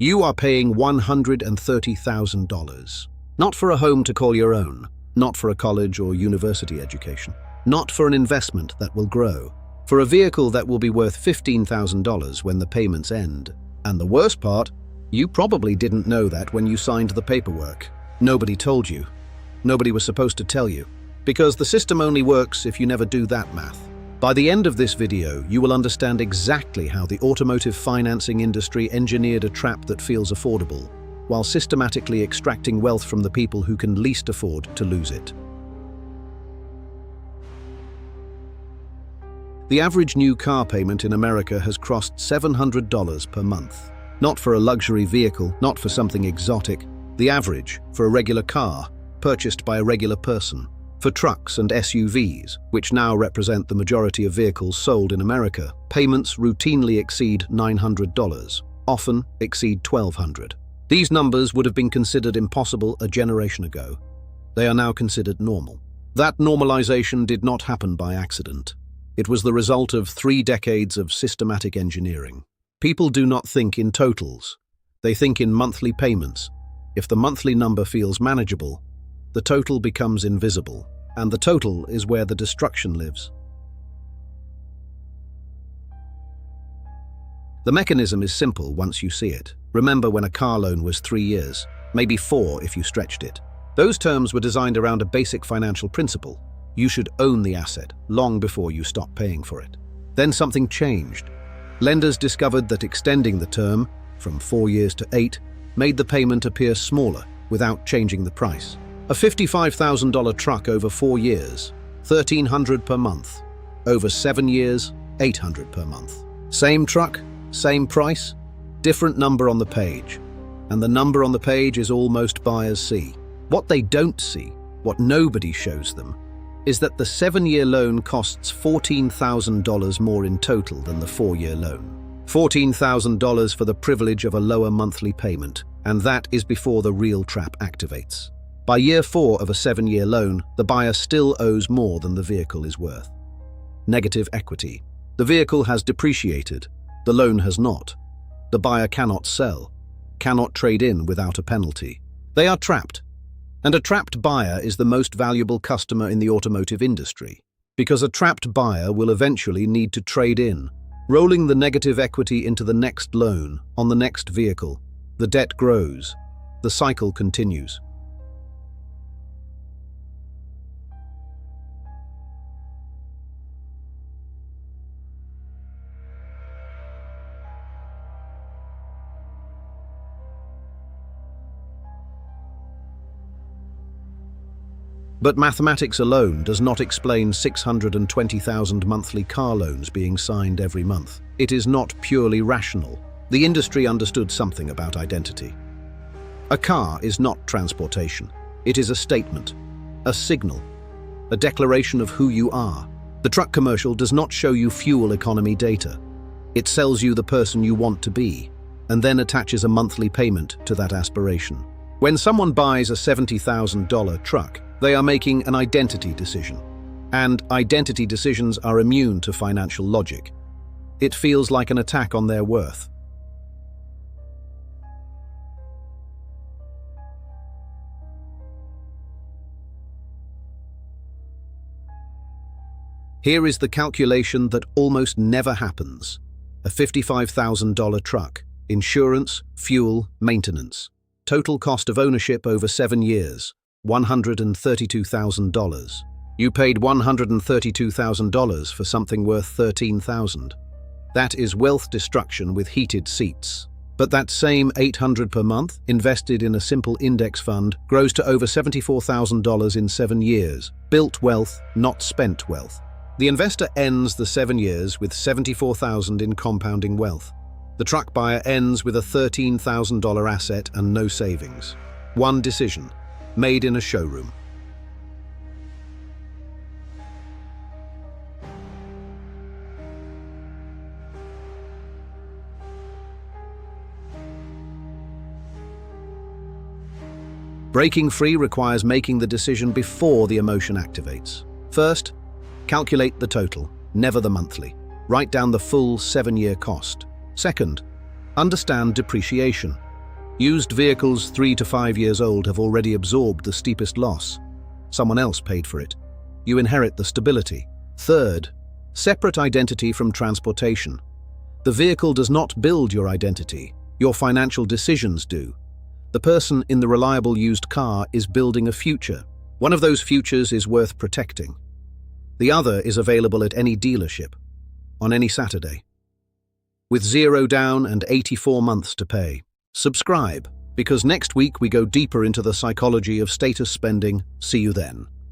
You are paying $130,000. Not for a home to call your own, not for a college or university education, not for an investment that will grow, for a vehicle that will be worth $15,000 when the payments end. And the worst part, you probably didn't know that when you signed the paperwork. Nobody told you. Nobody was supposed to tell you. Because the system only works if you never do that math. By the end of this video, you will understand exactly how the automotive financing industry engineered a trap that feels affordable, while systematically extracting wealth from the people who can least afford to lose it. The average new car payment in America has crossed $700 per month. Not for a luxury vehicle, not for something exotic. The average for a regular car, purchased by a regular person. For trucks and SUVs, which now represent the majority of vehicles sold in America, payments routinely exceed $900, often exceed $1,200. These numbers would have been considered impossible a generation ago. They are now considered normal. That normalization did not happen by accident. It was the result of 3 decades of systematic engineering. People do not think in totals. They think in monthly payments. If the monthly number feels manageable, the total becomes invisible, and the total is where the destruction lives. The mechanism is simple once you see it. Remember when a car loan was 3 years, maybe 4 if you stretched it. Those terms were designed around a basic financial principle. You should own the asset long before you stop paying for it. Then something changed. Lenders discovered that extending the term from 4 years to 8 made the payment appear smaller without changing the price. A $55,000 truck over 4 years, $1,300 per month. Over 7 years, $800 per month. Same truck, same price, different number on the page. And the number on the page is all most buyers see. What they don't see, what nobody shows them, is that the 7-year loan costs $14,000 more in total than the 4-year loan. $14,000 for the privilege of a lower monthly payment, and that is before the real trap activates. By year 4 of a 7-year loan, the buyer still owes more than the vehicle is worth. Negative equity. The vehicle has depreciated. The loan has not. The buyer cannot sell, cannot trade in without a penalty. They are trapped. And a trapped buyer is the most valuable customer in the automotive industry, because a trapped buyer will eventually need to trade in, rolling the negative equity into the next loan, on the next vehicle. The debt grows. The cycle continues. But mathematics alone does not explain 620,000 monthly car loans being signed every month. It is not purely rational. The industry understood something about identity. A car is not transportation. It is a statement, a signal, a declaration of who you are. The truck commercial does not show you fuel economy data. It sells you the person you want to be, and then attaches a monthly payment to that aspiration. When someone buys a $70,000 truck, they are making an identity decision. And identity decisions are immune to financial logic. It feels like an attack on their worth. Here is the calculation that almost never happens. A $55,000 truck, insurance, fuel, maintenance. Total cost of ownership over 7 years, $132,000. You paid $132,000 for something worth $13,000. That is wealth destruction with heated seats. But that same $800 per month, invested in a simple index fund, grows to over $74,000 in 7 years. Built wealth, not spent wealth. The investor ends the 7 years with $74,000 in compounding wealth. The truck buyer ends with a $13,000 asset and no savings. One decision, made in a showroom. Breaking free requires making the decision before the emotion activates. First, calculate the total, never the monthly. Write down the full 7-year cost. Second, understand depreciation. Used vehicles 3 to 5 years old have already absorbed the steepest loss. Someone else paid for it. You inherit the stability. Third, separate identity from transportation. The vehicle does not build your identity. Your financial decisions do. The person in the reliable used car is building a future. One of those futures is worth protecting. The other is available at any dealership, on any Saturday. With 0 down and 84 months to pay. Subscribe, because next week we go deeper into the psychology of status spending. See you then.